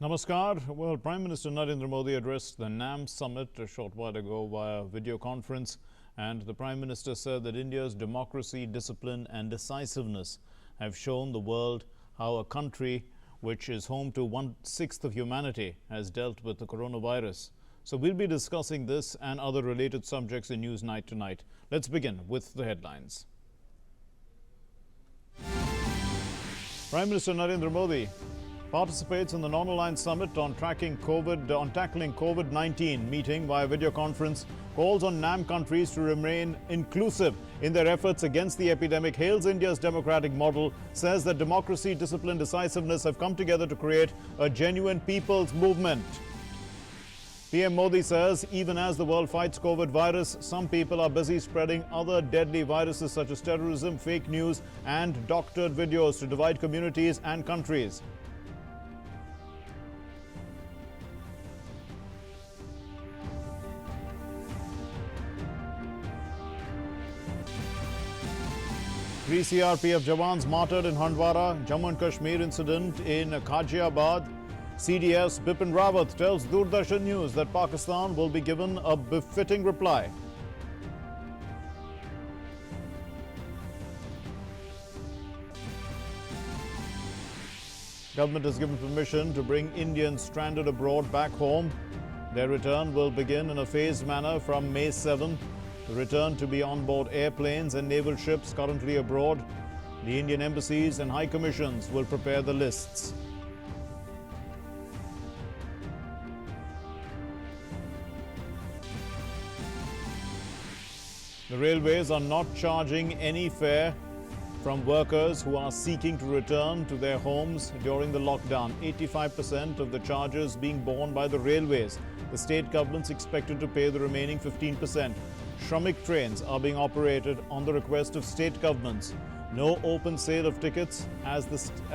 Namaskar. Well, Prime Minister Narendra Modi addressed the NAM summit a short while ago via video conference, and the Prime Minister said that India's democracy, discipline and decisiveness have shown the world how a country which is home to 1/6 of humanity has dealt with the coronavirus. So we'll be discussing this and other related subjects in News Night tonight. Let's begin with the headlines. Prime Minister Narendra Modi participates in the non-aligned summit on tackling COVID-19 meeting via video conference, calls on NAM countries to remain inclusive in their efforts against the epidemic, hails India's democratic model, says that democracy, discipline, decisiveness have come together to create a genuine people's movement. PM Modi says even as the world fights COVID virus, some people are busy spreading other deadly viruses such as terrorism, fake news and doctored videos to divide communities and countries. Three CRPF jawans martyred in Handwara, Jammu and Kashmir incident in Ghaziabad. CDS Bipin Rawat tells Doordarshan News that Pakistan will be given a befitting reply. Government has given permission to bring Indians stranded abroad back home. Their return will begin in a phased manner from May 7. The return to be on board airplanes and naval ships currently abroad. The Indian embassies and high commissions will prepare the lists. The railways are not charging any fare from workers who are seeking to return to their homes during the lockdown. 85% of the charges being borne by the railways. The state government's expected to pay the remaining 15%. Shramik trains are being operated on the request of state governments. No open sale of tickets as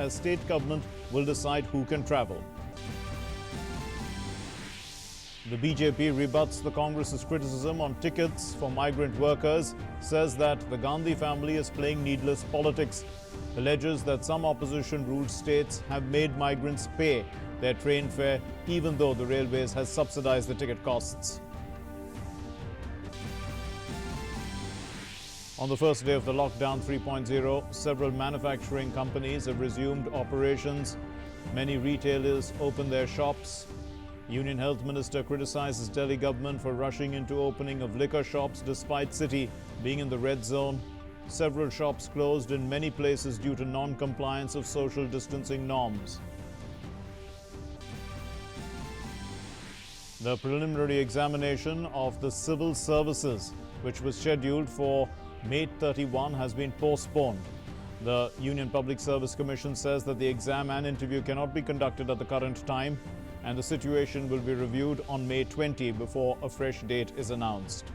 state government will decide who can travel. The BJP rebuts the Congress's criticism on tickets for migrant workers, says that the Gandhi family is playing needless politics, alleges that some opposition-ruled states have made migrants pay their train fare even though the railways has subsidized the ticket costs. On the first day of the lockdown 3.0, several manufacturing companies have resumed operations. Many retailers opened their shops. Union Health Minister criticizes Delhi government for rushing into opening of liquor shops despite city being in the red zone. Several shops closed in many places due to non-compliance of social distancing norms. The preliminary examination of the civil services, which was scheduled for May 31, has been postponed. The Union Public Service Commission says that the exam and interview cannot be conducted at the current time, and the situation will be reviewed on May 20 before a fresh date is announced.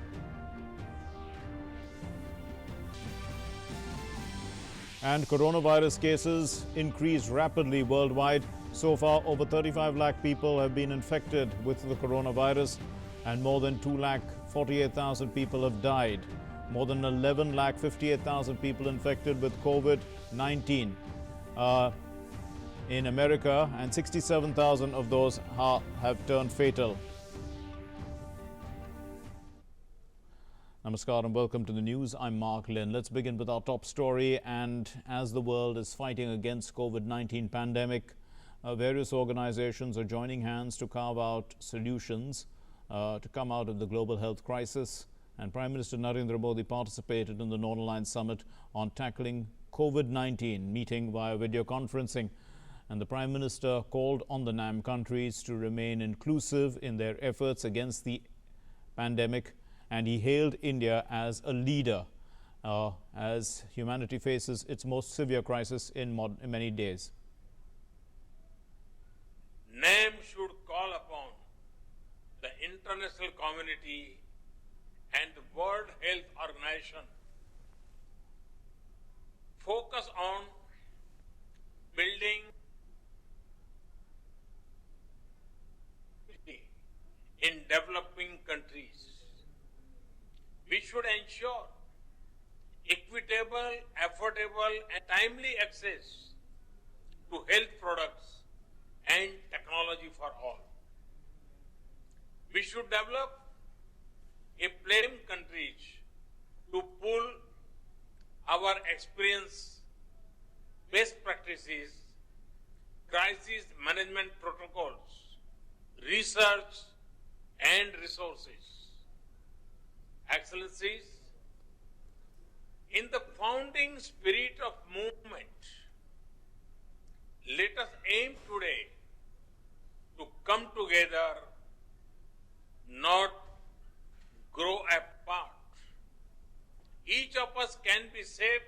And coronavirus cases increase rapidly worldwide. So far, over 35 lakh people have been infected with the coronavirus, and more than 2,48,000 people have died. More than 11,58,000 people infected with COVID-19 in America, and 67,000 of those have turned fatal. Namaskar and welcome to the news. I'm Mark Lynn. Let's begin with our top story. And as the world is fighting against COVID-19 pandemic, various organizations are joining hands to carve out solutions to come out of the global health crisis. And Prime Minister Narendra Modi participated in the non-aligned summit on tackling COVID-19 meeting via video conferencing. And the Prime Minister called on the NAM countries to remain inclusive in their efforts against the pandemic. And he hailed India as a leader as humanity faces its most severe crisis in many days. NAM should call upon the international community and the World Health Organization focus on building in developing countries. We should ensure equitable, affordable and timely access to health products and technology for all. We should develop a platform countries to pool our experience, best practices, crisis management protocols, research and resources. Excellencies, in the founding spirit of movement, let us aim today to come together, not grow apart. Each of us can be saved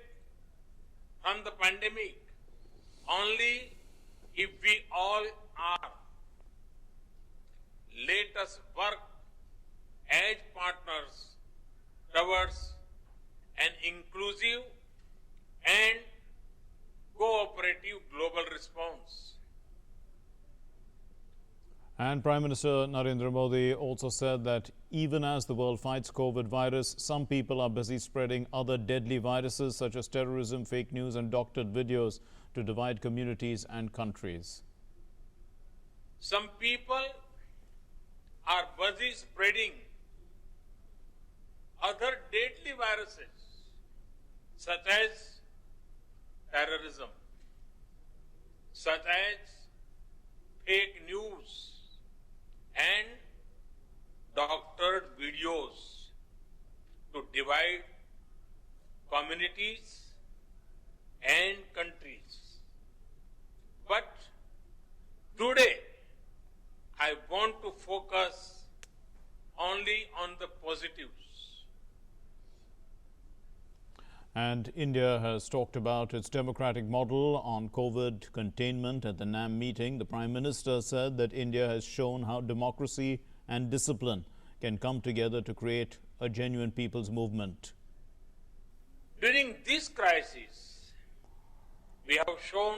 from the pandemic only if we all are. Let us work as partners towards an inclusive and cooperative global response. And Prime Minister Narendra Modi also said that even as the world fights COVID virus, some people are busy spreading other deadly viruses such as terrorism, fake news and doctored videos to divide communities and countries. Some people are busy spreading other deadly viruses such as terrorism, such as fake news and doctored videos to divide communities and countries. But today, I want to focus only on the positives. And India has talked about its democratic model on COVID containment at the NAM meeting. The Prime Minister said that India has shown how democracy and discipline can come together to create a genuine people's movement. During this crisis, we have shown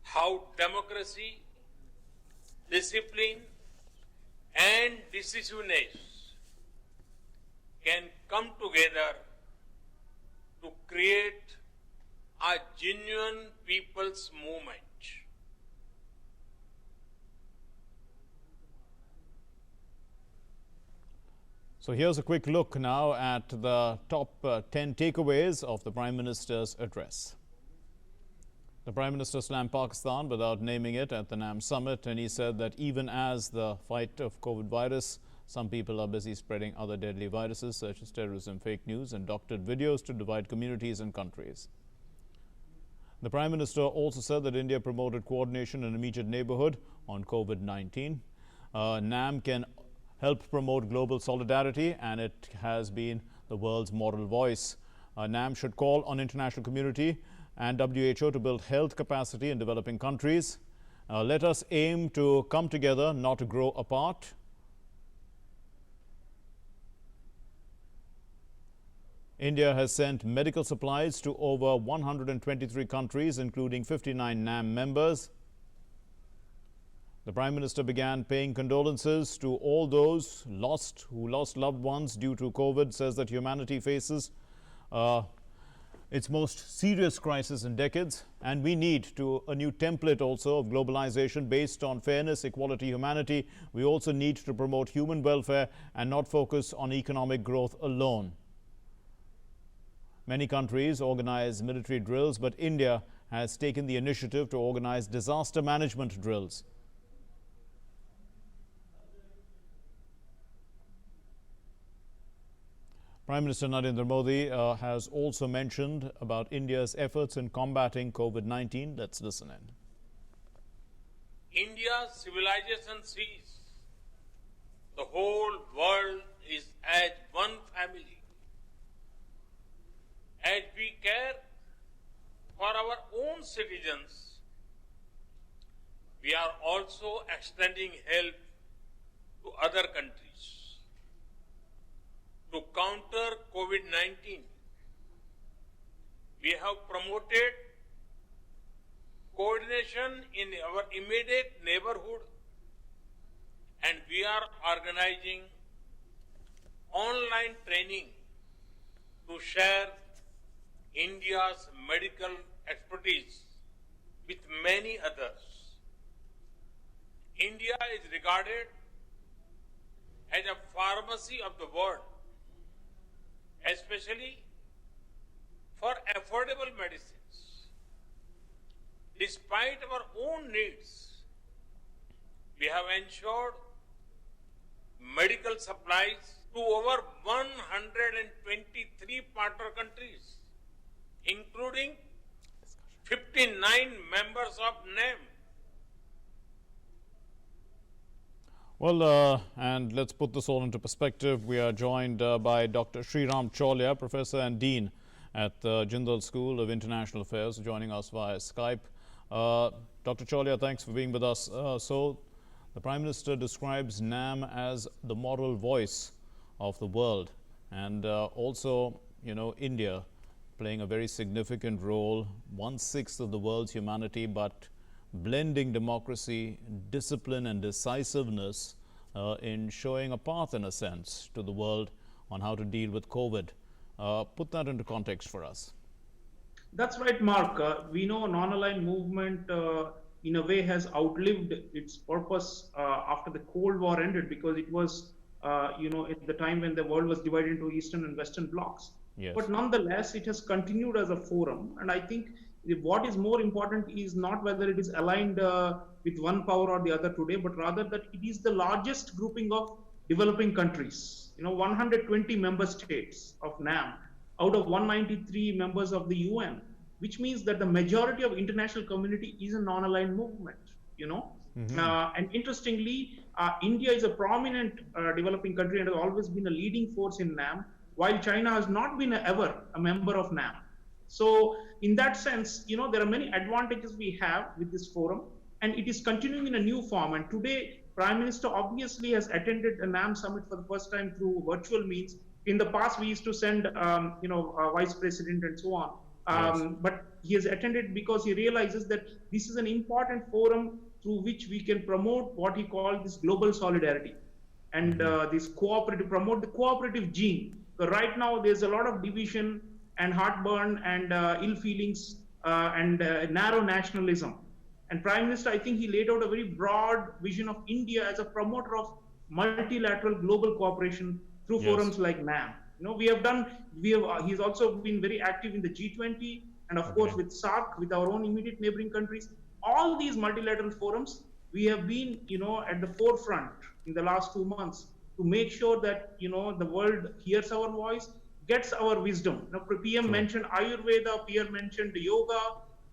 how democracy, discipline and decisiveness can come together to create a genuine people's movement. So here's a quick look now at the top 10 takeaways of the Prime Minister's address. The Prime Minister slammed Pakistan without naming it at the NAM summit, and he said that even as the fight of COVID virus, some people are busy spreading other deadly viruses such as terrorism, fake news and doctored videos to divide communities and countries. The Prime Minister also said that India promoted coordination in immediate neighborhood on COVID-19. NAM can help promote global solidarity, and it has been the world's moral voice. NAM should call on international community and WHO to build health capacity in developing countries. Let us aim to come together, not to grow apart. India has sent medical supplies to over 123 countries, including 59 NAM members. The Prime Minister began paying condolences to all those who lost loved ones due to COVID, says that humanity faces its most serious crisis in decades, and we need a new template also of globalization based on fairness, equality, humanity. We also need to promote human welfare and not focus on economic growth alone. Many countries organize military drills, but India has taken the initiative to organize disaster management drills. Prime Minister Narendra Modi has also mentioned about India's efforts in combating COVID-19. Let's listen in. India's civilization sees the whole world is as one family. As we care for our own citizens, we are also extending help to other countries. To counter COVID-19, we have promoted coordination in our immediate neighborhood, and we are organizing online training to share India's medical expertise with many others. India is regarded as a pharmacy of the world, especially for affordable medicines. Despite our own needs, we have ensured medical supplies to over 123 partner countries, including 59 members of NAM. Well, and let's put this all into perspective. We are joined by Dr. Sriram Cholia, Professor and Dean at the Jindal School of International Affairs, joining us via Skype. Dr. Cholia, thanks for being with us. So, the Prime Minister describes NAM as the moral voice of the world, and also, India playing a very significant role, 1/6 of the world's humanity, but blending democracy, discipline and decisiveness in showing a path, in a sense, to the world on how to deal with COVID. Put that into context for us. That's right, Mark. We know non-aligned movement in a way has outlived its purpose after the Cold War ended, because it was, at the time when the world was divided into Eastern and Western blocs. Yes. But nonetheless, it has continued as a forum. And I think what is more important is not whether it is aligned with one power or the other today, but rather that it is the largest grouping of developing countries. 120 member states of NAM out of 193 members of the UN, which means that the majority of international community is a non-aligned movement. And interestingly, India is a prominent developing country and has always been a leading force in NAM, while China has not been ever a member of NAM. So in that sense, there are many advantages we have with this forum, and it is continuing in a new form. And today, Prime Minister obviously has attended a NAM summit for the first time through virtual means. In the past, we used to send, a vice president and so on. Yes. But he has attended because he realizes that this is an important forum through which we can promote what he called this global solidarity and this promote the cooperative gene. So right now, there's a lot of division and heartburn and ill feelings and narrow nationalism. And Prime Minister, I think he laid out a very broad vision of India as a promoter of multilateral global cooperation through forums like NAM. He's also been very active in the G20 and of course with SAARC, with our own immediate neighboring countries. All these multilateral forums, we have been, at the forefront in the last 2 months to make sure that, the world hears our voice, gets our wisdom. PM mentioned Ayurveda, PM mentioned yoga,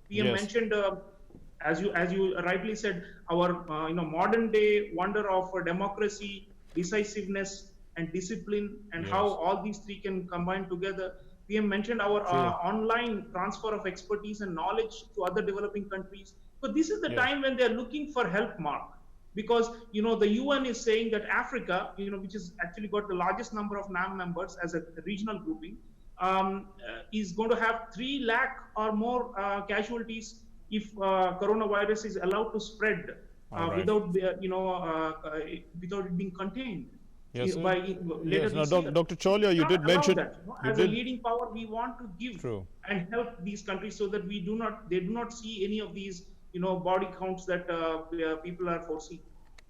PM mentioned, as you rightly said, our modern day wonder of democracy, decisiveness, and discipline, and how all these three can combine together. PM mentioned our online transfer of expertise and knowledge to other developing countries. So this is the time when they're looking for help, Mark. Because the UN is saying that Africa, which has actually got the largest number of NAM members as a regional grouping, is going to have 3 lakh or more casualties if coronavirus is allowed to spread without it being contained. Yes, Now, Dr. Cholia, you did mention that, as a leading power, we want to give and help these countries so that they do not see any of these body counts that people are foreseeing.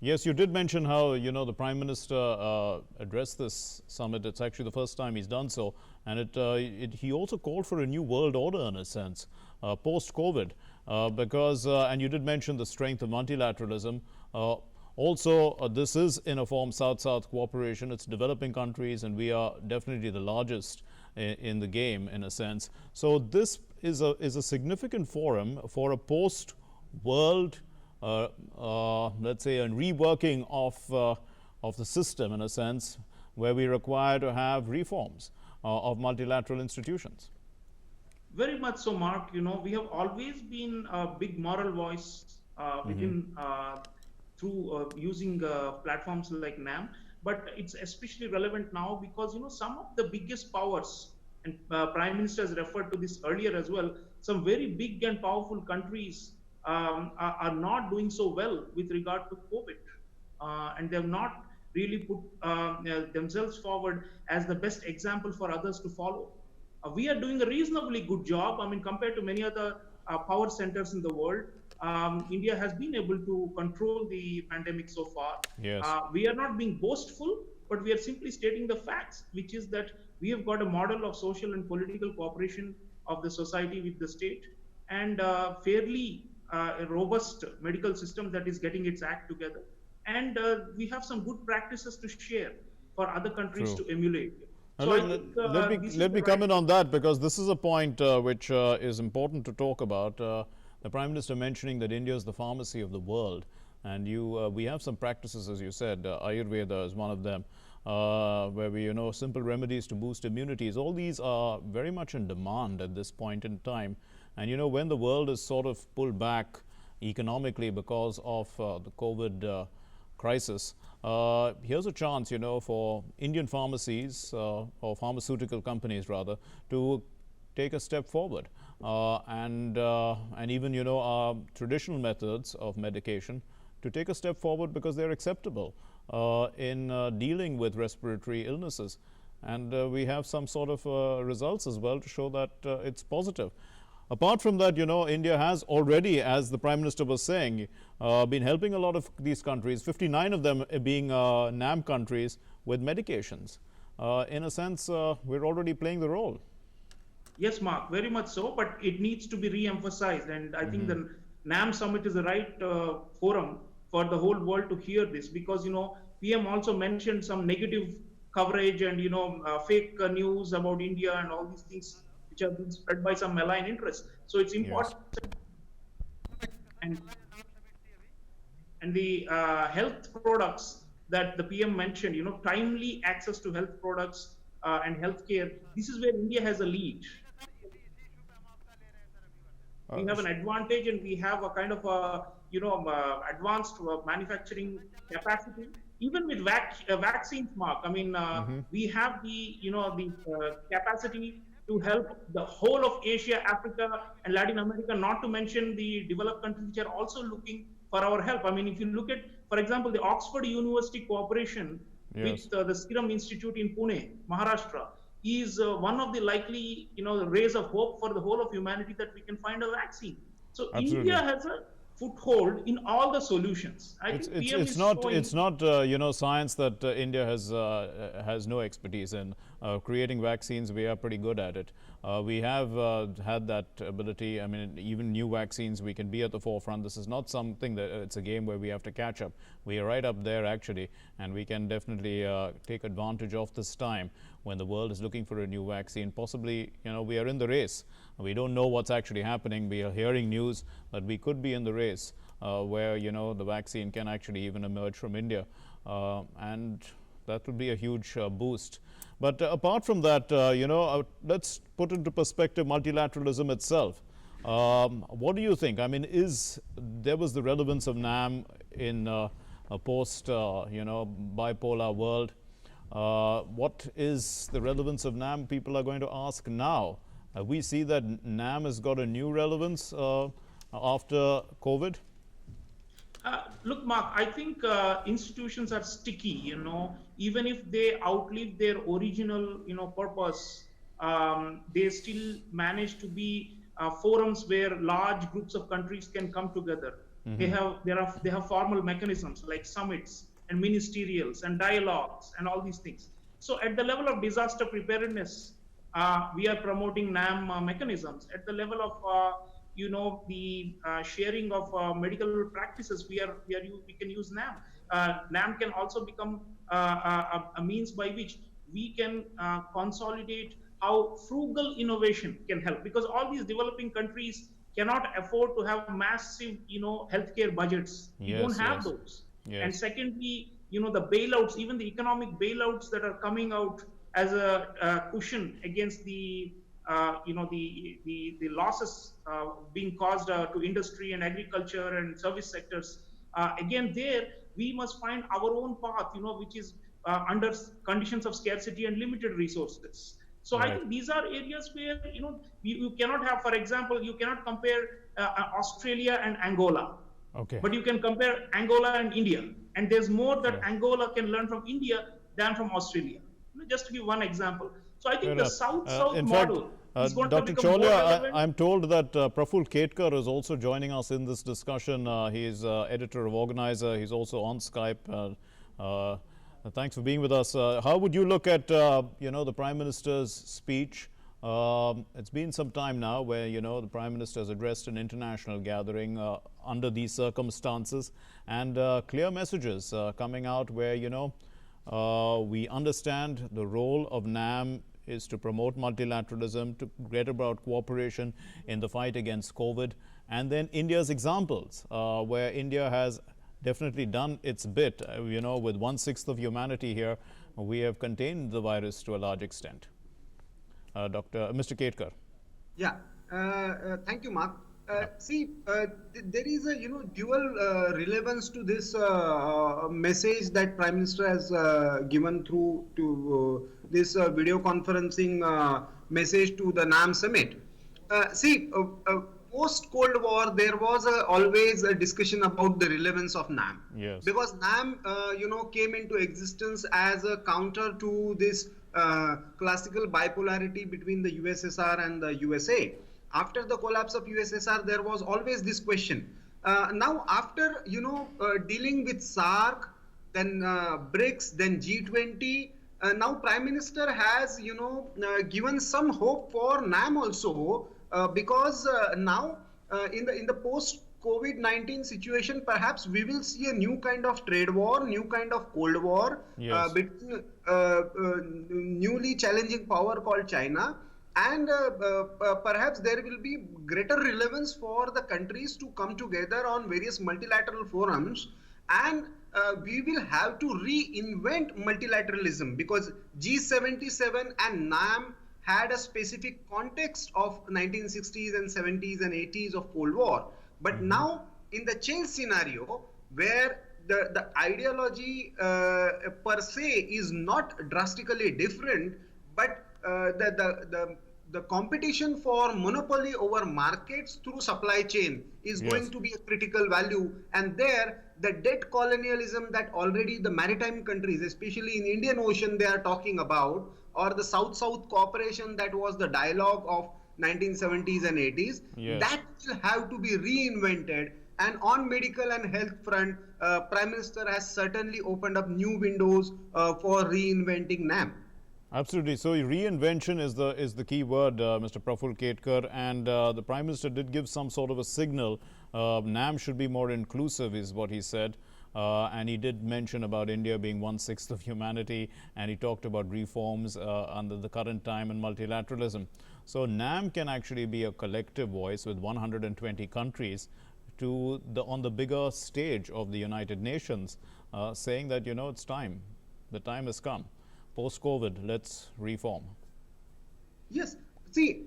Yes, you did mention how, the Prime Minister addressed this summit. It's actually the first time he's done so. And he also called for a new world order, in a sense, post-COVID. And you did mention the strength of multilateralism. Also, this is, in a form, South-South cooperation. It's developing countries, and we are definitely the largest in the game, in a sense. So this is a significant forum for a post-world, let's say, a reworking of the system, in a sense, where we require to have reforms of multilateral institutions. Very much so, Mark. We have always been a big moral voice within through using platforms like NAM, but it's especially relevant now because some of the biggest powers, and Prime Minister has referred to this earlier as well, some very big and powerful countries are not doing so well with regard to COVID, and they have not really put themselves forward as the best example for others to follow. We are doing a reasonably good job. I mean, compared to many other power centers in the world, India has been able to control the pandemic so far. Yes. We are not being boastful, but we are simply stating the facts, which is that we have got a model of social and political cooperation of the society with the state, and fairly a robust medical system that is getting its act together. And we have some good practices to share for other countries True. to emulate. Now, So I think let me come in on that, because this is a point which is important to talk about. The Prime Minister mentioning that India is the pharmacy of the world, and we have some practices, as you said. Ayurveda is one of them, where we, simple remedies to boost immunities. All these are very much in demand at this point in time. And when the world is sort of pulled back economically because of the COVID crisis, here's a chance, for Indian pharmacies or pharmaceutical companies rather to take a step forward, and even our traditional methods of medication to take a step forward, because they're acceptable in dealing with respiratory illnesses, and we have some sort of results as well to show that it's positive. Apart from that, India has already, as the Prime Minister was saying, been helping a lot of these countries, 59 of them being NAM countries, with medications. In a sense, we're already playing the role. Yes, Mark, very much so, but it needs to be re-emphasized. And I think the NAM summit is the right forum for the whole world to hear this, because, PM also mentioned some negative coverage and, fake news about India and all these things which have been spread by some malign interests. So it's important. Yes. And the health products that the PM mentioned, timely access to health products and healthcare. This is where India has a lead. We have an advantage, and we have a kind of a, advanced manufacturing capacity. Even with vaccines, Mark, I mean, we have the, the capacity to help the whole of Asia, Africa, and Latin America, not to mention the developed countries which are also looking for our help. I mean, if you look at, for example, the Oxford University cooperation with the Serum Institute in Pune, Maharashtra, is one of the likely, rays of hope for the whole of humanity that we can find a vaccine. So Absolutely. India has a foothold in all the solutions. It's not science that India has no expertise in. Creating vaccines, we are pretty good at it. We have had that ability. I mean, even new vaccines, we can be at the forefront. This is not something that it's a game where we have to catch up. We are right up there, actually, and we can definitely take advantage of this time when the world is looking for a new vaccine. Possibly, we are in the race. We don't know what's actually happening. We are hearing news that we could be in the race where, the vaccine can actually even emerge from India. And that would be a huge boost. But apart from that, let's put into perspective multilateralism itself. What do you think? I mean, there was the relevance of NAM in a post, bipolar world. What is the relevance of NAM? People are going to ask now. We see that NAM has got a new relevance after COVID. Look, Mark, I think institutions are sticky, even if they outlive their original, purpose, they still manage to be forums where large groups of countries can come together. They have formal mechanisms like summits and ministerials and dialogues and all these things. So at the level of disaster preparedness, we are promoting NAM mechanisms. At the level of the sharing of medical practices, we can use NAM. NAM can also become a means by which we can consolidate how frugal innovation can help, because all these developing countries cannot afford to have massive, healthcare budgets. We don't have those. And secondly, the bailouts, even the economic bailouts that are coming out as a cushion against the losses being caused to industry and agriculture and service sectors. Again, there we must find our own path, which is under conditions of scarcity and limited resources. So I think these are areas where you cannot have, for example, you cannot compare Australia and Angola. Okay. But you can compare Angola and India, and there's more that Angola can learn from India than from Australia. Just to give one example. So I think the South-South model. is going to Dr. become more Cholia, relevant. I'm told that Praful Ketkar is also joining us in this discussion. He is editor of Organizer. He's also on Skype. Thanks for being with us. How would you look at, the Prime Minister's speech? It's been some time now where, the Prime Minister has addressed an international gathering under these circumstances, and clear messages coming out where, we understand the role of NAM is to promote multilateralism, to get about cooperation in the fight against COVID, and then India's examples, where India has definitely done its bit. With 1/6 of humanity here, we have contained the virus to a large extent. Mr. Ketkar. Yeah, thank you, Mark. There is a dual relevance to this message that Prime Minister has given through to this video conferencing message to the NAM summit. Post Cold War, there was always a discussion about the relevance of NAM. Yes. Because NAM, came into existence as a counter to this classical bipolarity between the USSR and the USA. After the collapse of USSR, there was always this question. Now, after dealing with SAARC, then BRICS, then G20, now Prime Minister has given some hope for NAM also, because now in the post COVID-19 situation, perhaps we will see a new kind of trade war, new kind of Cold War, Yes. between newly challenging power called China. And perhaps there will be greater relevance for the countries to come together on various multilateral forums, and we will have to reinvent multilateralism, because G77 and NAM had a specific context of 1960s and 70s and 80s of Cold War. But now in the change scenario, where the ideology per se is not drastically different, but the competition for monopoly over markets through supply chain is going to be a critical value. And there, the debt colonialism that already the maritime countries, especially in Indian Ocean, they are talking about, or the South-South cooperation that was the dialogue of 1970s and 80s, Yes. that will have to be reinvented. And on medical and health front, Prime Minister has certainly opened up new windows for reinventing NAM. Absolutely. So reinvention is the key word, Mr. Praful Ketkar, and the Prime Minister did give some sort of a signal. NAM should be more inclusive, is what he said. And he did mention about India being 1/6 of humanity, and he talked about reforms under the current time and multilateralism. So NAM can actually be a collective voice with 120 countries on the bigger stage of the United Nations, saying that, it's time. The time has come. Post-COVID, let's reform. Yes. See,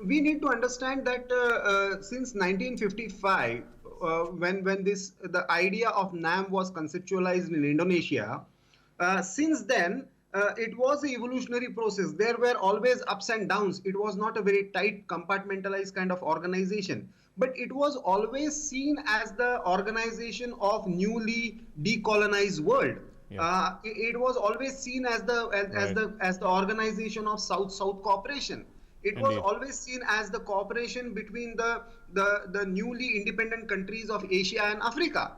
we need to understand that since 1955, when the idea of NAM was conceptualized in Indonesia, since then it was an evolutionary process. There were always ups and downs. It was not a very tight, compartmentalized kind of organization, but it was always seen as the organization of newly decolonized world. Yeah. It was always seen as the organization of South-South cooperation. It was Indeed. always seen as the cooperation between the newly independent countries of Asia and Africa.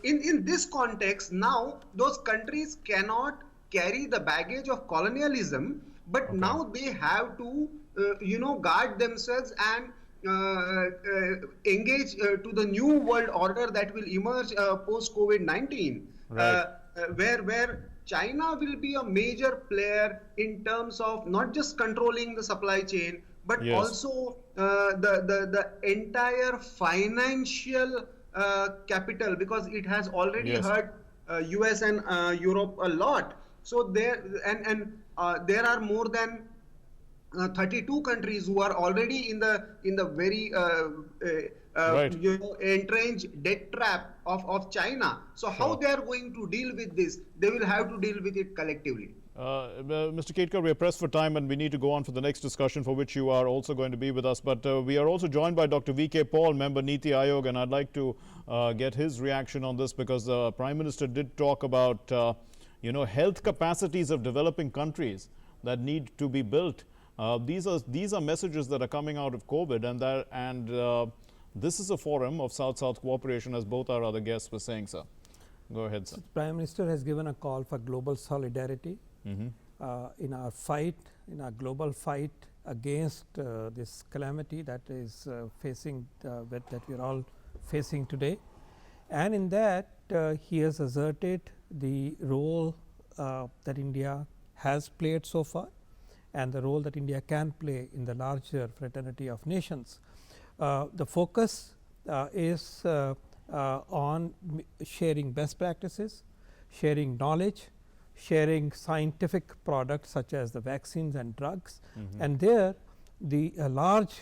In this context, now those countries cannot carry the baggage of colonialism, but now they have to guard themselves and engage to the new world order that will emerge post COVID-19. Right. Where China will be a major player in terms of not just controlling the supply chain, but Yes. also the entire financial capital, because it has already Yes. hurt US and Europe a lot. So there are more than 32 countries who are already in the very Right. entrenched debt trap of China. So how they are going to deal with this? They will have to deal with it collectively. Mr. Ketkar, we are pressed for time and we need to go on for the next discussion, for which you are also going to be with us. But we are also joined by Dr. V.K. Paul, member Niti Aayog, and I'd like to get his reaction on this, because the Prime Minister did talk about health capacities of developing countries that need to be built These are messages that are coming out of COVID, and this is a forum of South-South cooperation, as both our other guests were saying, sir. Go ahead, sir. The Prime Minister has given a call for global solidarity in our global fight against this calamity that is that we are all facing today. And in that, he has asserted the role that India has played so far, and the role that India can play in the larger fraternity of nations. The focus is on sharing best practices, sharing knowledge, sharing scientific products such as the vaccines and drugs, and there the large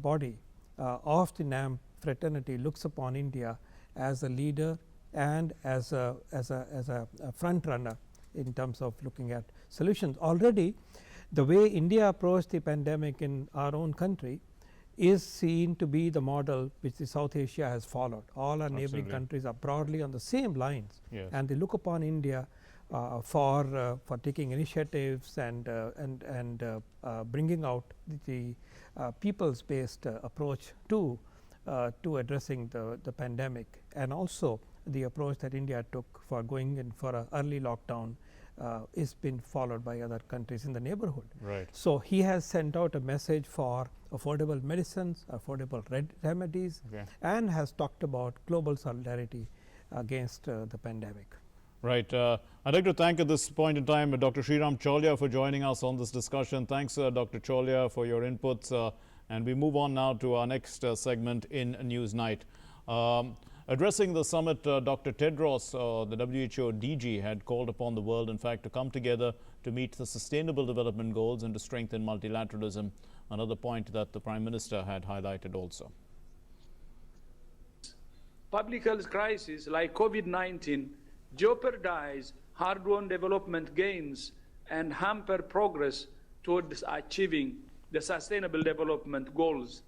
body of the NAM fraternity looks upon India as a leader and as a front runner in terms of looking at solutions. Already the way India approached the pandemic in our own country is seen to be the model which the South Asia has followed. All our neighboring countries are broadly on the same lines, and they look upon India for taking initiatives and bringing out the people's based approach to addressing the pandemic, and also the approach that India took for going in for an early lockdown is been followed by other countries in the neighborhood. Right. So he has sent out a message for affordable medicines, affordable remedies, and has talked about global solidarity against the pandemic. Right. I'd like to thank at this point in time Dr. Sriram Cholia for joining us on this discussion. Thanks, Dr. Cholia, for your inputs. And we move on now to our next segment in News Night. Addressing the summit, Dr. Tedros, the WHO DG, had called upon the world, in fact, to come together to meet the Sustainable Development Goals and to strengthen multilateralism, another point that the Prime Minister had highlighted also. Public health crises like COVID-19 jeopardize hard-won development gains and hamper progress towards achieving the Sustainable Development Goals.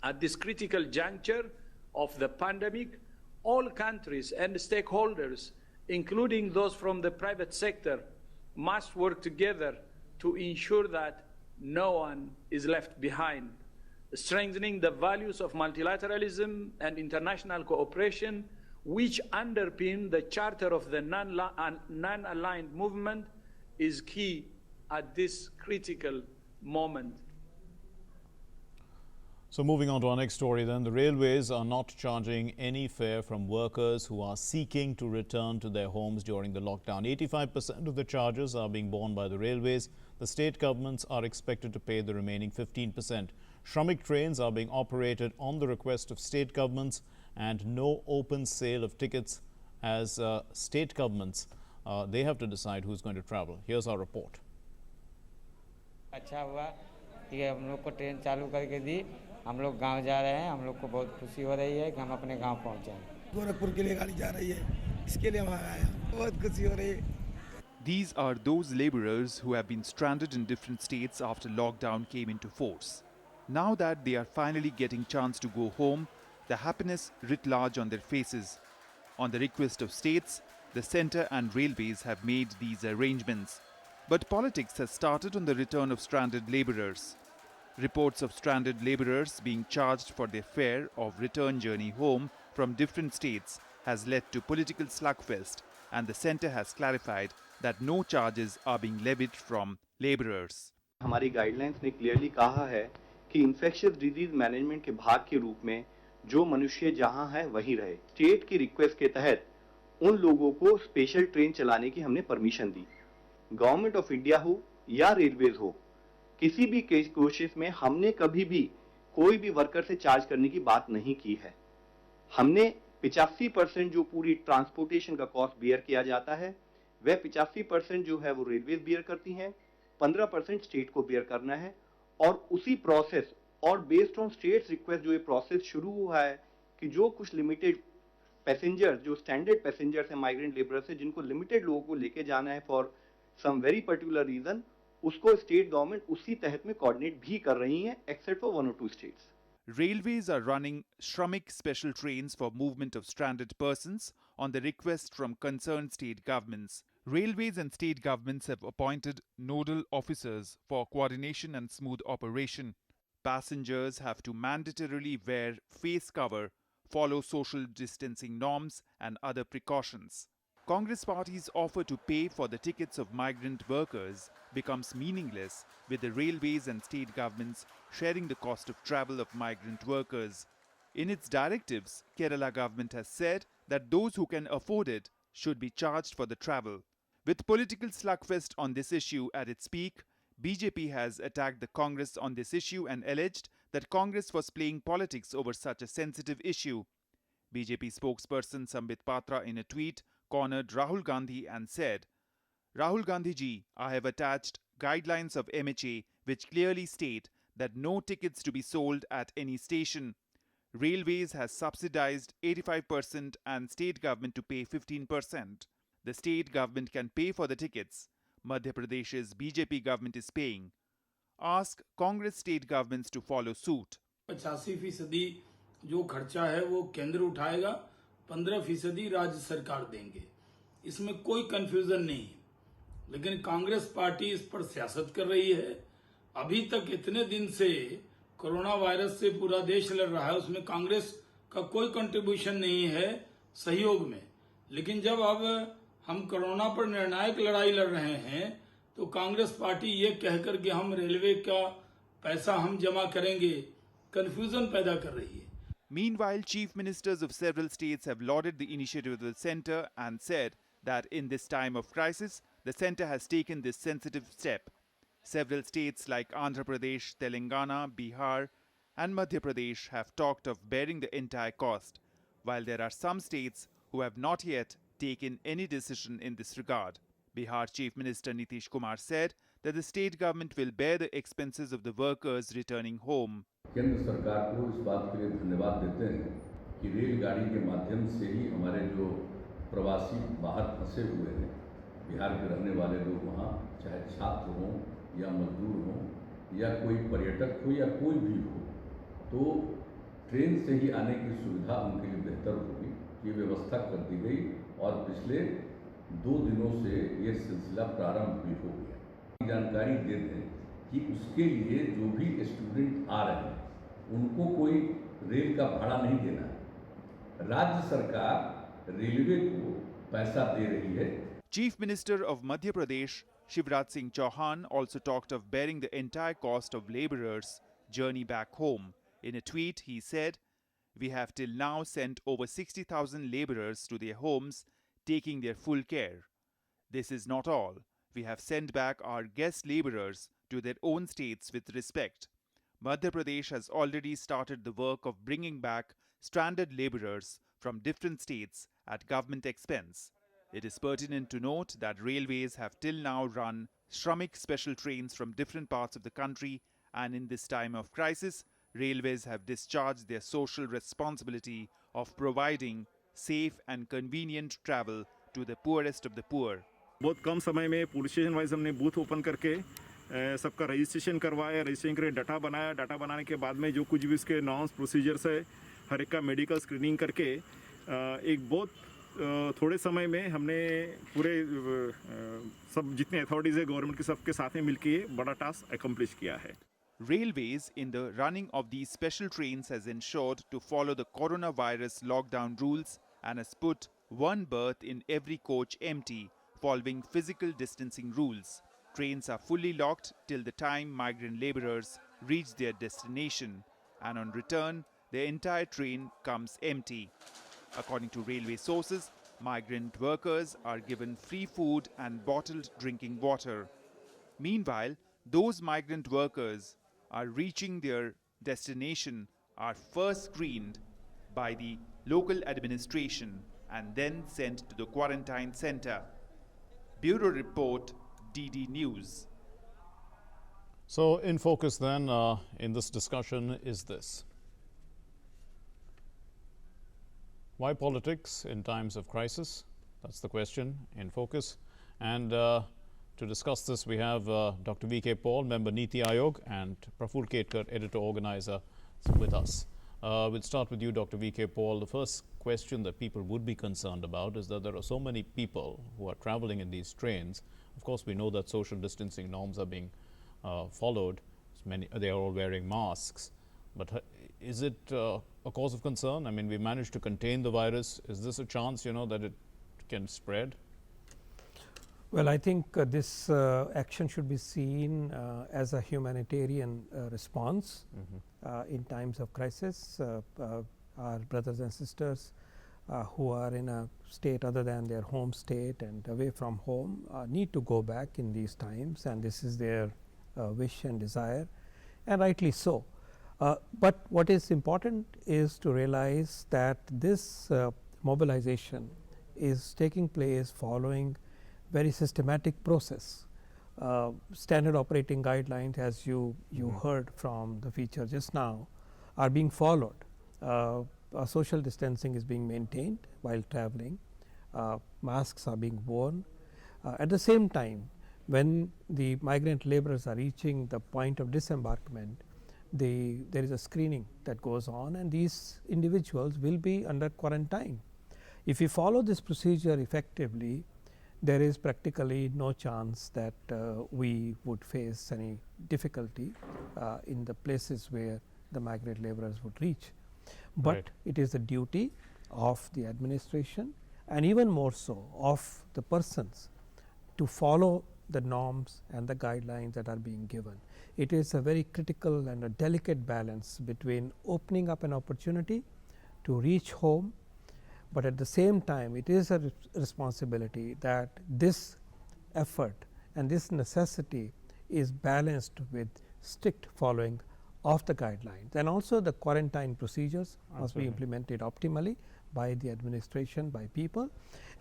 At this critical juncture of the pandemic, all countries and stakeholders, including those from the private sector, must work together to ensure that no one is left behind. Strengthening the values of multilateralism and international cooperation, which underpin the charter of the non-aligned movement, is key at this critical moment. So moving on to our next story then, the railways are not charging any fare from workers who are seeking to return to their homes during the lockdown. 85% of the charges are being borne by the railways. The state governments are expected to pay the remaining 15%. Shramik trains are being operated on the request of state governments, and no open sale of tickets as state governments, they have to decide who's going to travel. Here's our report. अच्छा हुआ कि हम लोग को train चालू करके दी, हम लोग गांव जा रहे हैं, हम लोग को बहुत खुशी हो रही है कि हम अपने गांव पहुंच जाएं। गोरखपुर के लिए गाड़ी जा रही है, इसके लिए वहाँ आया, बहुत खुशी हो रही है। These are those laborers who have been stranded in different states after lockdown came into force. Now that they are finally getting chance to go home, the happiness writ large on their faces. On the request of states, the centre and railways have made these arrangements. But politics has started on the return of stranded labourers. Reports of stranded labourers being charged for their fare of return journey home from different states has led to political slugfest, and the centre has clarified that no charges are being levied from labourers. हमारी guidelines ने clearly कहा है कि infectious disease management के भाग के रूप में जो मनुष्य जहां है वहीं रहे। स्टेट की रिक्वेस्ट के तहत उन लोगों को स्पेशल ट्रेन चलाने की हमने permission the. Government of India हो या रेलवेज हो, किसी भी कोशिश में हमने कभी भी कोई भी वर्कर से चार्ज करने की बात नहीं की है। हमने 85% जो पूरी ट्रांसपोर्टेशन का कॉस्ट बियर किया जाता है, वह 85% जो है वो रेलवेज बियर करती हैं, 15% स्टेट को बियर करना है, और उसी प्रोसेस और बेस्ड ऑन स्टेट्स रिक्वेस्ट जो ये प्रोसेस शुरू हुआ है कि जो कुछ लिमिटेड पैसेंजर्स, जो स्टैंडर्ड पैसेंजर्स हैं, माइग्रेंट लेबरर्स हैं, जिनको लिमिटेड लोगों को लेके जाना है for some very particular reason, उसको स्टेट गवर्नमेंट उसी तहत में कोऑर्डिनेट भी कर रही हैं, except for 1 or 2 states. Railways are running Shramik special trains for movement of stranded persons on the request from concerned state governments. Railways and state governments have appointed nodal officers for coordination and smooth operation. Passengers have to mandatorily wear face cover, follow social distancing norms and other precautions. Congress Party's offer to pay for the tickets of migrant workers becomes meaningless with the railways and state governments sharing the cost of travel of migrant workers. In its directives, Kerala government has said that those who can afford it should be charged for the travel. With political slugfest on this issue at its peak, BJP has attacked the Congress on this issue and alleged that Congress was playing politics over such a sensitive issue. BJP spokesperson Sambit Patra in a tweet cornered Rahul Gandhi and said, "Rahul Gandhi ji, I have attached guidelines of MHA which clearly state that no tickets to be sold at any station. Railways has subsidized 85% and state government to pay 15%. The state government can pay for the tickets. Madhya Pradesh's BJP government is paying. Ask Congress state governments to follow suit." 85% जो खर्चा है वो केंद्र उठाएगा, 15% राज्य सरकार देंगे. इसमें कोई कंफ्यूजन नहीं है. लेकिन कांग्रेस पार्टी इस पर सियासत कर रही है. अभी तक इतने दिन से कोरोना वायरस से पूरा देश लड़ रहा है, उसमें कांग्रेस का कोई कंट्रीब्यूशन नहीं है सहयोग में. लेकिन जब अब हम कोरोना पर निर्णायक लड़ाई लड़ रहे हैं तो कांग्रेस पार्टी ये कहकर कि हम रेलवे का पैसा हम जमा करेंगे, कंफ्यूजन पैदा कर रही है. Meanwhile, chief ministers of several states have lauded the initiative of the centre and said that in this time of crisis, the centre has taken this sensitive step. Several states like Andhra Pradesh, Telangana, Bihar and Madhya Pradesh have talked of bearing the entire cost, while there are some states who have not yet taken any decision in this regard. Bihar Chief Minister Nitish Kumar said that the state government will bear the expenses of the workers returning home. केंद्र सरकार को इस बात के लिए धन्यवाद देते हैं कि रेलगाड़ी के माध्यम से ही हमारे जो प्रवासी बाहर फंसे हुए हैं, बिहार के रहने वाले लोग वहाँ, चाहे छात्र हों या मजदूर हों या कोई पर्यटक हो या कोई भी हो, तो ट्रेन से ही आने की सुविधा उनके लिए बेहतर होगी. ये व्यवस्था कर दी गई और पिछले 2 दिनों से ये सिलसिला प्रारंभ भी हो गया. जानकारी दे दें कि उसके लिए जो भी स्टूडेंट आ रहे हैं उनको कोई रेल का भाड़ा नहीं देना है. राज्य सरकार रेलवे को पैसा दे रही है. Chief Minister of Madhya Pradesh, Shivraj Singh Chauhan, also talked of bearing the entire cost of labourers' journey back home. In a tweet, he said, "We have till now sent over 60,000 labourers to their homes, taking their full care. This is not all. We have sent back our guest labourers to their own states with respect. Madhya Pradesh has already started the work of bringing back stranded labourers from different states at government expense. It is pertinent to note that railways have till now run Shramik special trains from different parts of the country, and in this time of crisis, railways have discharged their social responsibility of providing safe and convenient travel to the poorest of the poor. बहुत कम समय में police station wise हमने booth open करके सबका registration करवाया, registration करके data बनाया. Data बनाने के बाद में जो कुछ भी उसके नॉर्म्स प्रोसीजर्स है, हर एक का मेडिकल स्क्रीनिंग करके एक बहुत थोड़े समय में हमने पूरे सब जितने अथॉरिटीज़ है गवर्नमेंट के सबके साथ में मिलकर ये बड़ा टास्क अकम्प्लिश किया है. Railways, in the running of these special trains, has ensured to follow the coronavirus lockdown rules and has put one berth in every coach empty, following physical distancing rules. Trains are fully locked till the time migrant labourers reach their destination, and on return, the entire train comes empty. According to railway sources, migrant workers are given free food and bottled drinking water. Meanwhile, those migrant workers are reaching their destination are first screened by the local administration and then sent to the quarantine centre. Bureau Report, DD News. So, in focus then in this discussion is this. Why politics in times of crisis? That's the question in focus. And to discuss this, we have Dr. V.K. Paul, member Niti Aayog, and Praful Ketkar, editor-organizer, with us. We'll start with you, Dr. V.K. Paul. The first question that people would be concerned about is that there are so many people who are traveling in these trains. Of course, we know that social distancing norms are being followed. They are all wearing masks. But is it a cause of concern? I mean, we managed to contain the virus. Is this a chance, that it can spread? Well, I think this action should be seen as a humanitarian response in times of crisis. Our brothers and sisters who are in a state other than their home state and away from home need to go back in these times, and this is their wish and desire, and rightly so. But what is important is to realize that this mobilization is taking place following very systematic process. Standard operating guidelines, as you heard from the feature just now, are being followed. Social distancing is being maintained while traveling. Masks are being worn. At the same time, when the migrant laborers are reaching the point of disembarkment, there is a screening that goes on, and these individuals will be under quarantine. If we follow this procedure effectively, there is practically no chance that we would face any difficulty in the places where the migrant laborers would reach. But Right. it is the duty of the administration, and even more so of the persons, to follow the norms and the guidelines that are being given. It is a very critical and a delicate balance between opening up an opportunity to reach home, but at the same time it is a responsibility that this effort and this necessity is balanced with strict following of the guidelines, and also the quarantine procedures must be implemented optimally by the administration, by people,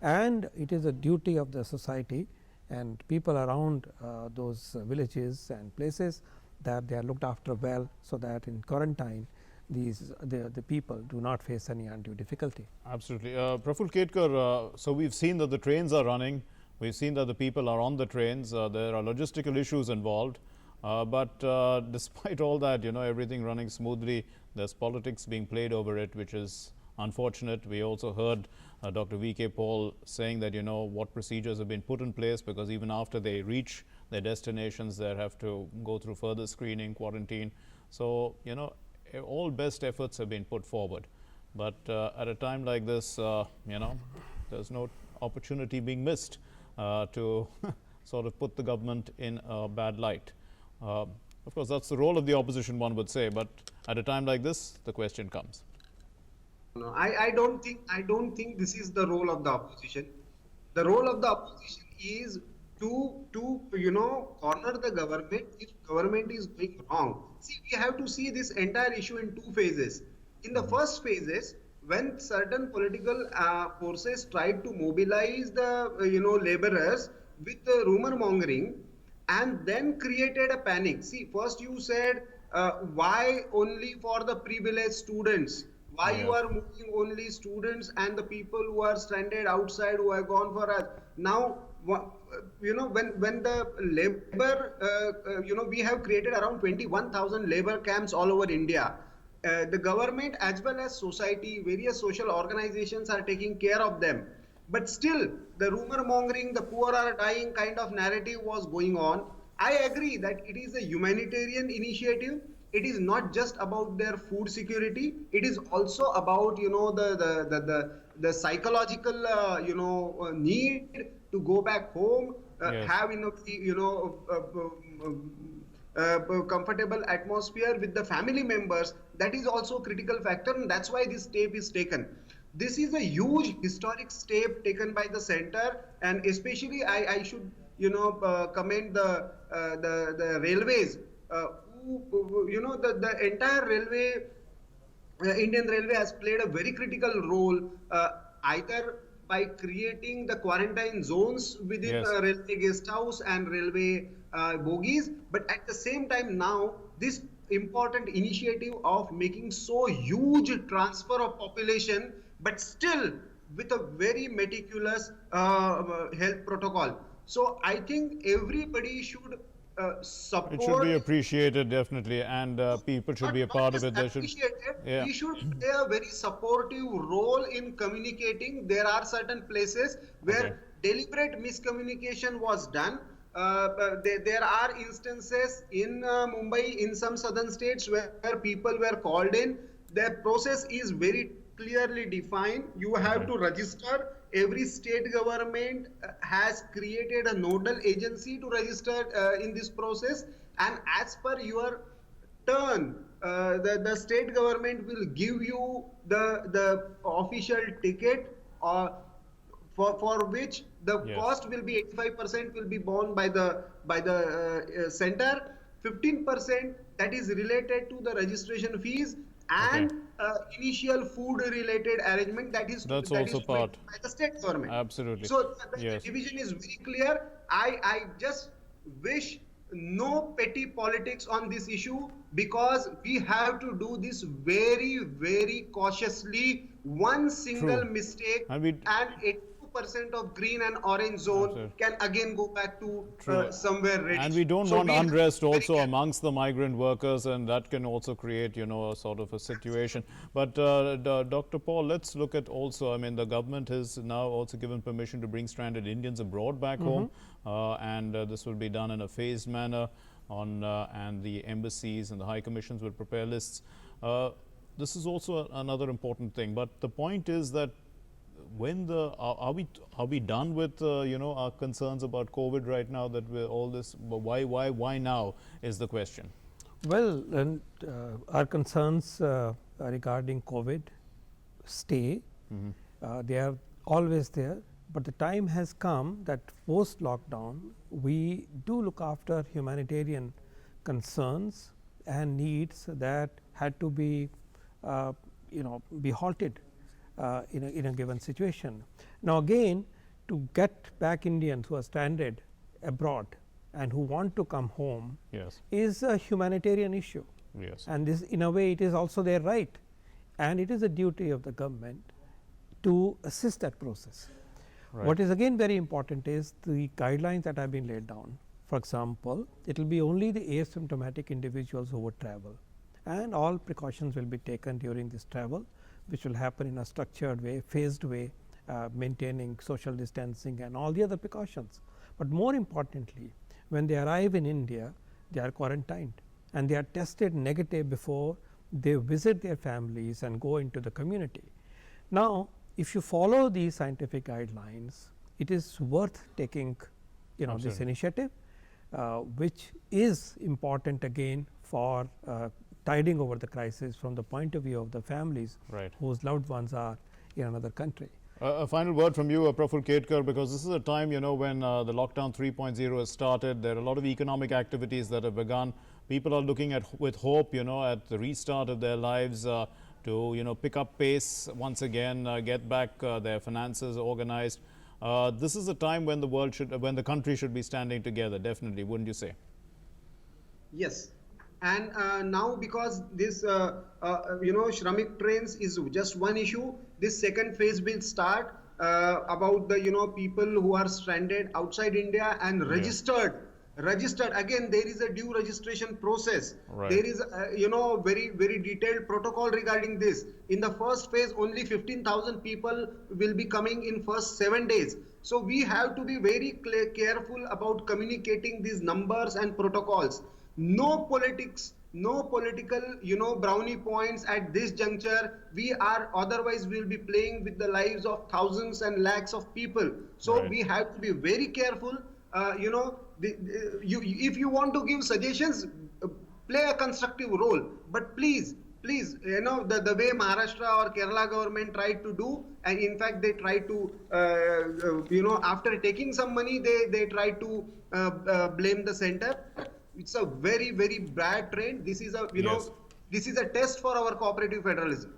and it is a duty of the society and people around those villages and places that they are looked after well, so that in quarantine the people do not face any undue difficulty. Absolutely. Praful Ketkar, so we've seen that the trains are running. We've seen that the people are on the trains. There are logistical issues involved. But despite all that, everything running smoothly, there's politics being played over it, which is unfortunate. We also heard Dr. V.K. Paul saying that, what procedures have been put in place, because even after they reach their destinations, they have to go through further screening, quarantine. So, all best efforts have been put forward. But at a time like this, there's no opportunity being missed to sort of put the government in a bad light. Of course, that's the role of the opposition, one would say, but at a time like this, the question comes. No, I don't think this is the role of the opposition. The role of the opposition is to corner the government if government is going wrong. See, we have to see this entire issue in two phases. In the first phases, when certain political forces tried to mobilize the laborers with the rumor mongering, and then created a panic. See, first you said why only for the privileged students? Why you are moving only students and the people who are stranded outside, who have gone for us? Now, when the labor, we have created around 21,000 labor camps all over India. The government as well as society, various social organizations are taking care of them. But still, the rumor mongering, the poor are dying kind of narrative was going on. I agree that it is a humanitarian initiative. It is not just about their food security. It is also about the psychological need to go back home, have comfortable atmosphere with the family members. That is also a critical factor, and that's why this step is taken. This is a huge historic step taken by the center, and especially I should commend the railways. The entire railway, Indian Railway has played a very critical role, either by creating the quarantine zones within railway guest house and railway bogies, but at the same time now this important initiative of making so huge transfer of population, but still with a very meticulous health protocol. So I think everybody should support. It should be appreciated, definitely, and people should be a part of it. They should. Yeah. We should play a very supportive role in communicating. There are certain places where deliberate miscommunication was done. There are instances in Mumbai, in some southern states, where people were called in. The process is very clearly defined. You have to register. Every state government has created a nodal agency to register in this process, and as per your turn, the state government will give you the official ticket, for which the cost will be 85% will be borne by the center, 15% that is related to the registration fees, and initial food related arrangement that is also part by the state government. Absolutely. So the division is very clear. I just wish no petty politics on this issue, because we have to do this very, very cautiously. One single mistake and 82% of green and orange zone can again go back to somewhere reddish. And we don't want unrest also amongst the migrant workers, and that can also create, a sort of a situation. But Dr. Paul, let's look at also, I mean, the government has now also given permission to bring stranded Indians abroad back home, and this will be done in a phased manner, and the embassies and the high commissions will prepare lists. This is also another important thing, but the point is that when are we done with our concerns about COVID right now, that we're all this, why now is the question? Well, and our concerns regarding COVID stay. They are always there, but the time has come that post lockdown we do look after humanitarian concerns and needs that had to be be halted in a given situation. Now again, to get back Indians who are stranded abroad and who want to come home is a humanitarian issue. And this, in a way, it is also their right, and it is a duty of the government to assist that process. What is again very important is the guidelines that have been laid down. For example, it will be only the asymptomatic individuals who would travel, and all precautions will be taken during this travel, which will happen in a structured way, phased way, maintaining social distancing and all the other precautions. But more importantly, when they arrive in India, they are quarantined and they are tested negative before they visit their families and go into the community. Now, if you follow these scientific guidelines, it is worth taking this initiative, which is important again for tiding over the crisis from the point of view of the families whose loved ones are in another country. A final word from you, Praful Ketkar, because this is a time when the lockdown 3.0 has started. There are a lot of economic activities that have begun. People are looking at with hope at the restart of their lives to pick up pace once again, get back their finances organized. This is a time when the country should be standing together, definitely, wouldn't you say? Yes. And now, because this Shramik trains is just one issue, this second phase will start about the people who are stranded outside India and registered. Again, there is a due registration process. There is very, very detailed protocol regarding this. In the first phase, only 15,000 people will be coming in first 7 days. So we have to be very careful about communicating these numbers and protocols. No politics, no political, brownie points at this juncture. Otherwise we'll be playing with the lives of thousands and lakhs of people. So we have to be very careful. If you want to give suggestions, play a constructive role. But please, the way Maharashtra or Kerala government tried to do, and in fact they tried to, after taking some money, they tried to blame the center. It's a very, very bad trend. This is a this is a test for our cooperative federalism.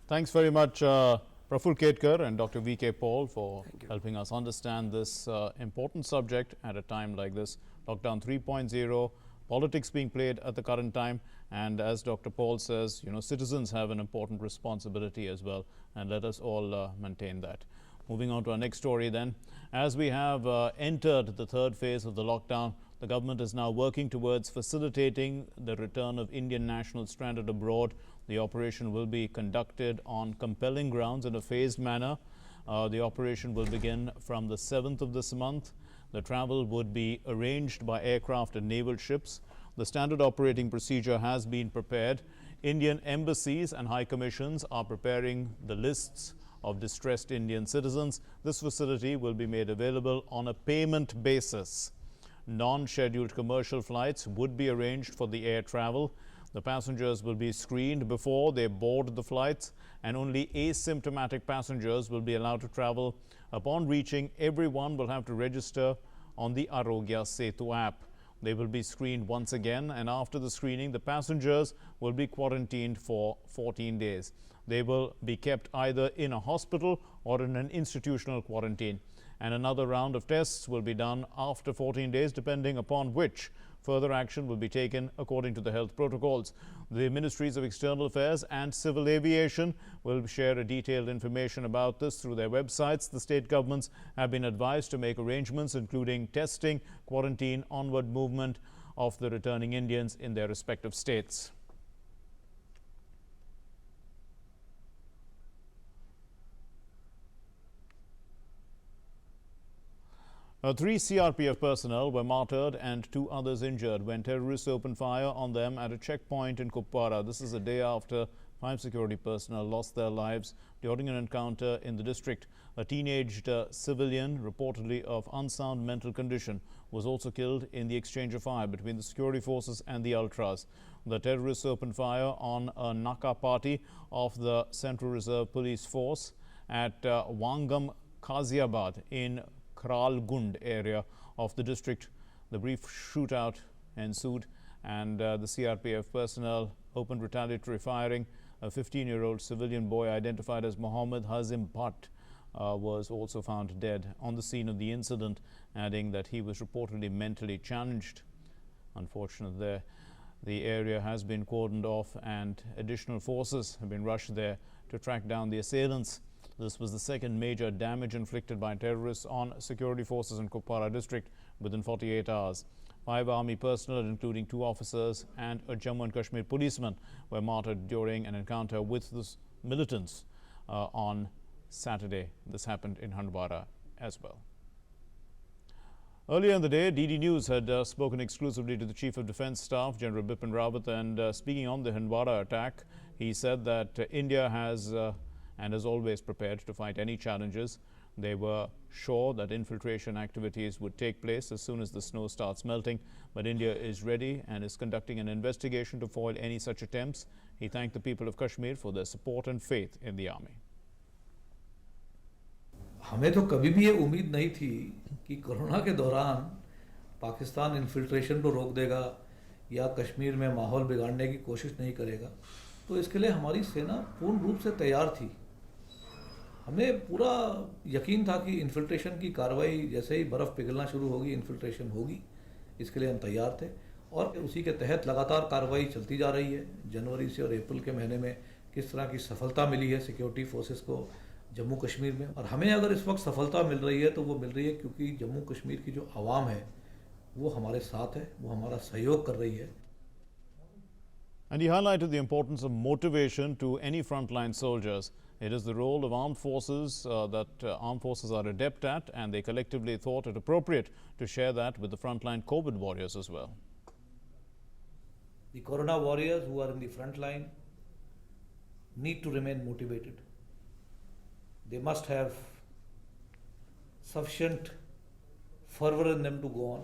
Thanks very much, Praful Ketkar and Dr. V.K. Paul, for helping us understand this important subject at a time like this. Lockdown 3.0, politics being played at the current time, and as Dr. Paul says, citizens have an important responsibility as well, and let us all maintain that. Moving on to our next story then. As we have entered the third phase of the lockdown, The government is now working towards facilitating the return of Indian nationals stranded abroad. The operation will be conducted on compelling grounds in a phased manner. The operation will begin from the 7th of this month. The travel would be arranged by aircraft and naval ships. The standard operating procedure has been prepared. Indian embassies and high commissions are preparing the lists of distressed Indian citizens. This facility will be made available on a payment basis. Non-scheduled commercial flights would be arranged for the air travel. The passengers will be screened before they board the flights, and only asymptomatic passengers will be allowed to travel. Upon reaching, everyone will have to register on the Arogya Setu app. They will be screened once again, and after the screening, the passengers will be quarantined for 14 days. They will be kept either in a hospital or in an institutional quarantine. And another round of tests will be done after 14 days, depending upon which further action will be taken according to the health protocols. The Ministries of External Affairs and Civil Aviation will share a detailed information about this through their websites. The state governments have been advised to make arrangements including testing, quarantine, onward movement of the returning Indians in their respective states. Three CRPF personnel were martyred and 2 others injured when terrorists opened fire on them at a checkpoint in Kupwara. This is a day after 5 security personnel lost their lives during an encounter in the district. A teenaged civilian, reportedly of unsound mental condition, was also killed in the exchange of fire between the security forces and the ultras. The terrorists opened fire on a Naka party of the Central Reserve Police Force at Wangam Ghaziabad in Kralgund area of the district. The brief shootout ensued, and the CRPF personnel opened retaliatory firing. A 15-year-old civilian boy identified as Mohammed Hazim Bhatt was also found dead on the scene of the incident, adding that he was reportedly mentally challenged. Unfortunately, the area has been cordoned off and additional forces have been rushed there to track down the assailants. This was the second major damage inflicted by terrorists on security forces in Kupwara district within 48 hours. 5 army personnel, including 2 officers and a Jammu and Kashmir policeman, were martyred during an encounter with the militants on Saturday. This happened in Handwara as well. Earlier in the day, DD News had spoken exclusively to the Chief of Defence Staff, General Bipin Rawat, and speaking on the Handwara attack, he said that India has and is always prepared to fight any challenges. They were sure that infiltration activities would take place as soon as the snow starts melting, but India is ready and is conducting an investigation to foil any such attempts. He thanked the people of Kashmir for their support and faith in the army. हमें तो कभी भी ये उम्मीद नहीं थी कि corona के दौरान पाकिस्तान इन्फिल्ट्रेशन को रोक देगा या कश्मीर में माहौल बिगाड़ने की कोशिश नहीं करेगा। तो इसके लिए हमारी सेना पूर्ण रूप से तैयार थी। हमें पूरा यकीन था कि इन्फिल्ट्रेशन की कार्रवाई जैसे ही बर्फ़ पिघलना शुरू होगी, इन्फिल्ट्रेशन होगी। इसके लिए हम तैयार थे और उसी के तहत लगातार कार्रवाई चलती जा रही है। जनवरी से और अप्रैल के महीने में किस तरह की सफलता मिली है सिक्योरिटी फोर्सेस को जम्मू कश्मीर में, और हमें अगर इस वक्त सफलता मिल रही है तो वो मिल रही है क्योंकि जम्मू कश्मीर की जो आवाम है वो हमारे साथ है, वो हमारा सहयोग कर रही है। And he highlighted the importance of motivation to any frontline soldiers. It is the role of armed forces that armed forces are adept at, and they collectively thought it appropriate to share that with the frontline COVID warriors as well. The Corona warriors who are in the front line need to remain motivated. They must have sufficient fervor in them to go on.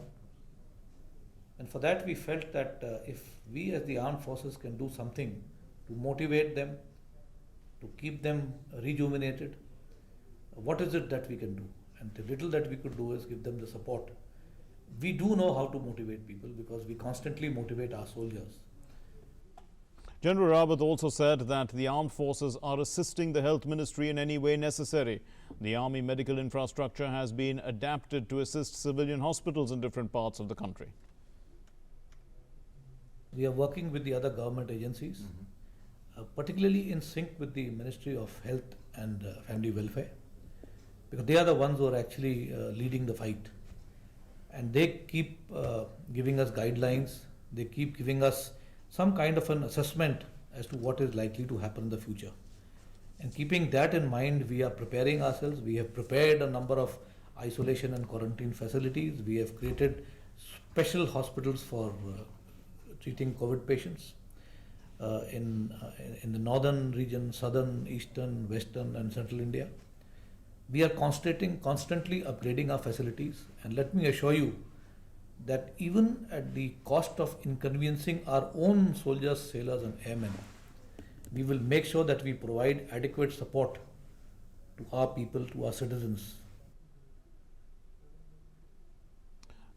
And for that we felt that if we as the armed forces can do something to motivate them, to keep them rejuvenated, what is it that we can do? And the little that we could do is give them the support. We do know how to motivate people because we constantly motivate our soldiers. General Rawat also said that the armed forces are assisting the health ministry in any way necessary. The army medical infrastructure has been adapted to assist civilian hospitals in different parts of the country. We are working with the other government agencies, particularly in sync with the Ministry of Health and Family Welfare, because they are the ones who are actually leading the fight. and they keep giving us guidelines, they keep giving us some kind of an assessment as to what is likely to happen in the future. And keeping that in mind, we are preparing ourselves. We have prepared a number of isolation and quarantine facilities. We have created special hospitals for treating COVID patients in the northern region, southern, eastern, western and central India. We are constantly upgrading our facilities, and let me assure you that even at the cost of inconveniencing our own soldiers, sailors and airmen, we will make sure that we provide adequate support to our people, to our citizens.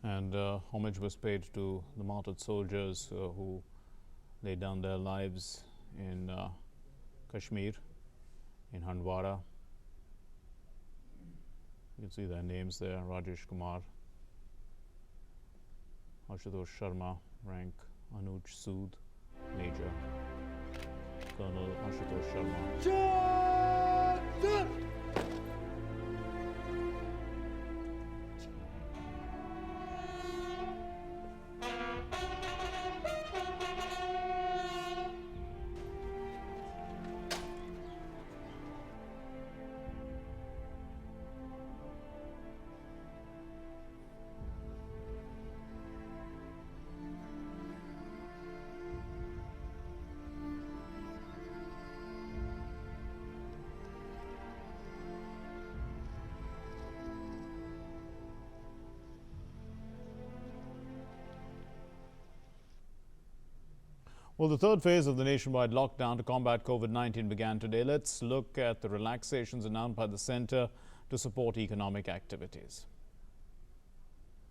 And homage was paid to the martyred soldiers who laid down their lives in Kashmir, in Handwara. You can see their names there: Rajesh Kumar, Ashutosh Sharma, rank Anuj Sood, Major, Colonel Ashutosh Sharma. Well, the third phase of the nationwide lockdown to combat COVID-19 began today. Let's look at the relaxations announced by the centre to support economic activities.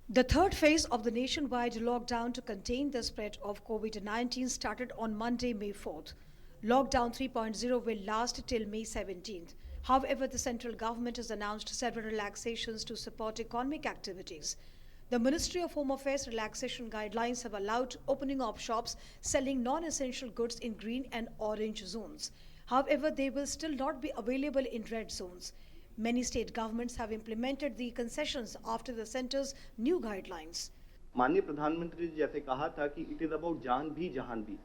The third phase of the nationwide lockdown to contain the spread of COVID-19 started on Monday, May 4th. Lockdown 3.0 will last till May 17th. However, the central government has announced several relaxations to support economic activities. The Ministry of Home Affairs relaxation guidelines have allowed opening of shops selling non-essential goods in green and orange zones. However, they will still not be available in red zones. Many state governments have implemented the concessions after the centre's new guidelines. माननीय प्रधानमंत्री जी जैसे कहा था कि it is about जान भी जहान भी,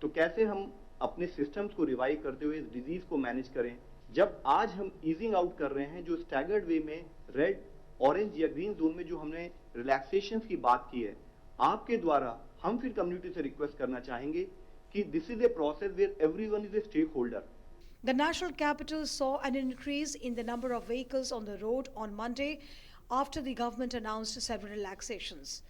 तो कैसे हम अपने सिस्टम्स को रिवाइव करते हुए इस डिजीज को मैनेज करें, जब आज हम ईजिंग आउट कर रहे हैं जो स्टैगर्ड वे में रेड, ऑरेंज या ग्रीन जोन में जो हमने रिलैक्सेशंस की बात की है, आपके द्वारा हम फिर कम्युनिटी से रिक्वेस्ट करना चाहेंगे कि this is a process where everyone is a stakeholder. The national capital saw an increase in the number of vehicles on the road on Monday after the government announced several relaxations.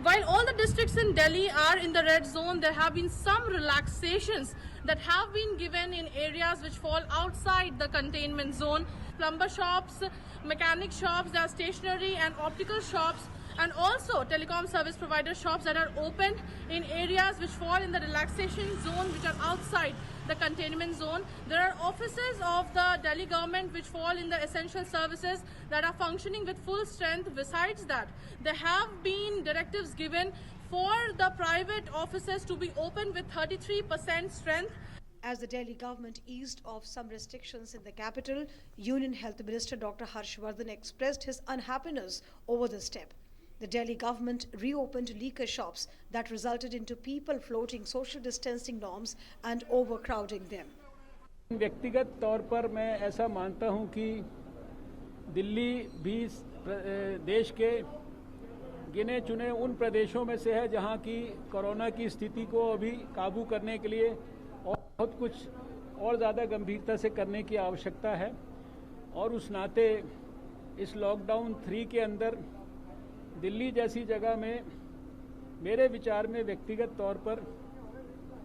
While all the districts in Delhi are in the red zone, there have been some relaxations that have been given in areas which fall outside the containment zone. Plumber shops, mechanic shops, there are stationery and optical shops, and also telecom service provider shops that are open in areas which fall in the relaxation zone, which are outside the containment zone. There are offices of the Delhi government which fall in the essential services that are functioning with full strength. Besides that, there have been directives given for the private offices to be open with 33% strength. As the Delhi government eased off some restrictions in the capital, Union Health Minister Dr. Harshvardhan expressed his unhappiness over the step. The Delhi government reopened liquor shops that resulted into people flouting social distancing norms and overcrowding them. व्यक्तिगत तौर पर मैं ऐसा मानता हूं कि दिल्ली भी देश के गिने चुने उन प्रदेशों में से है जहां की कोरोना की स्थिति को अभी काबू करने के लिए बहुत कुछ और ज़्यादा गंभीरता से करने की आवश्यकता है, और उस नाते इस लॉकडाउन 3 के अंदर दिल्ली जैसी जगह में मेरे विचार में व्यक्तिगत तौर पर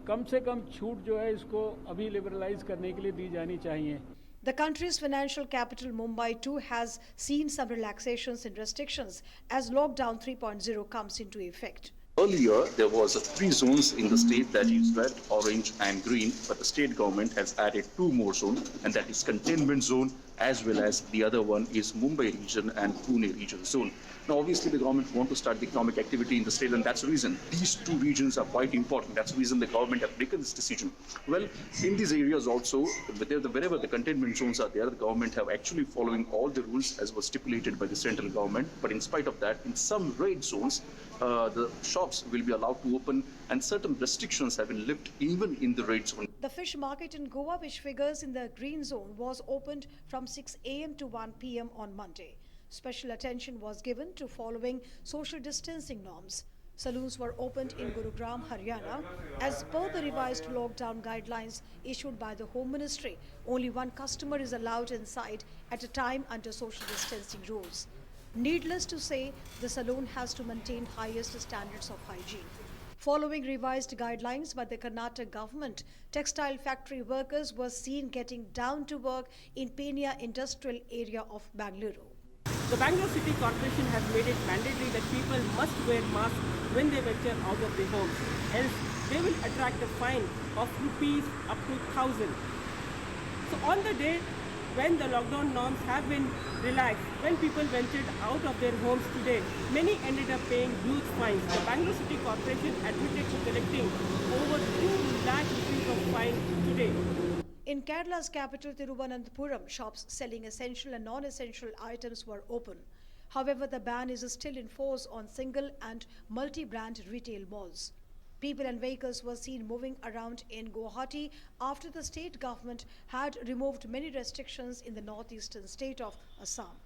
कम से कम छूट जो है इसको अभी लिबरलाइज करने के लिए दी जानी चाहिए. The country's financial capital Mumbai too has seen some relaxations in restrictions as lockdown 3.0 comes into effect. Earlier, there was 3 zones in the state, that is red, orange and green, but the state government has added 2 more zones, and that is containment zone, as well as the other one is Mumbai region and Pune region zone. Now, obviously, the government want to start the economic activity in the state, and that's the reason these 2 regions are quite important. That's the reason the government has taken this decision. Well, in these areas also, wherever the containment zones are there, the government have actually following all the rules as was stipulated by the central government. But in spite of that, in some red zones, the shops will be allowed to open, and certain restrictions have been lifted even in the red zone. The fish market in Goa, which figures in the green zone, was opened from 6 a.m. to 1 p.m. on Monday. Special attention was given to following social distancing norms. Saloons were opened in Gurugram, Haryana. As per the revised lockdown guidelines issued by the Home Ministry, only 1 customer is allowed inside at a time under social distancing rules. Needless to say, the saloon has to maintain highest standards of hygiene. Following revised guidelines by the Karnataka government, textile factory workers were seen getting down to work in Penia industrial area of Bangalore. The Bangalore City Corporation has made it mandatory that people must wear masks when they venture out of their homes. Else, they will attract a fine of rupees up to 1,000. So on the day when the lockdown norms have been relaxed, when people ventured out of their homes today, many ended up paying huge fines. The Bangalore City Corporation admitted to collecting over 2 lakh rupees of fine today. In Kerala's capital Thiruvananthapuram, shops selling essential and non-essential items were open. However, the ban is still in force on single and multi-brand retail malls. People and vehicles were seen moving around in Guwahati after the state government had removed many restrictions in the northeastern state of Assam.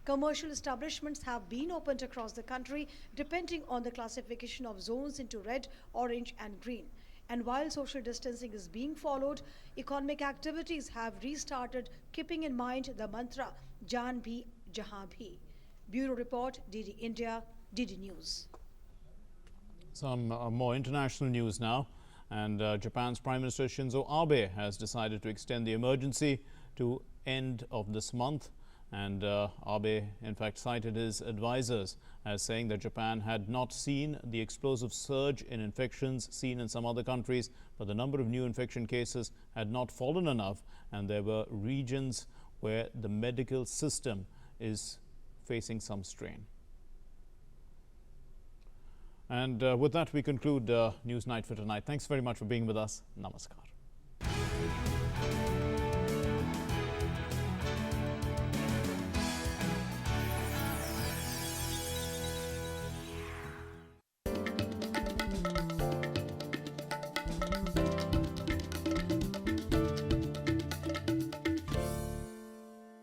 Commercial establishments have been opened across the country depending on the classification of zones into red, orange and green. And while social distancing is being followed, economic activities have restarted, keeping in mind the mantra Jaan Bhi Jahan Bhi. Bureau Report, DD India, DD News. Some more international news now. And Japan's Prime Minister Shinzo Abe has decided to extend the emergency to end of this month. And Abe, in fact, cited his advisors as saying that Japan had not seen the explosive surge in infections seen in some other countries, but the number of new infection cases had not fallen enough, and there were regions where the medical system is facing some strain. And with that, we conclude News Night for tonight. Thanks very much for being with us. Namaskar.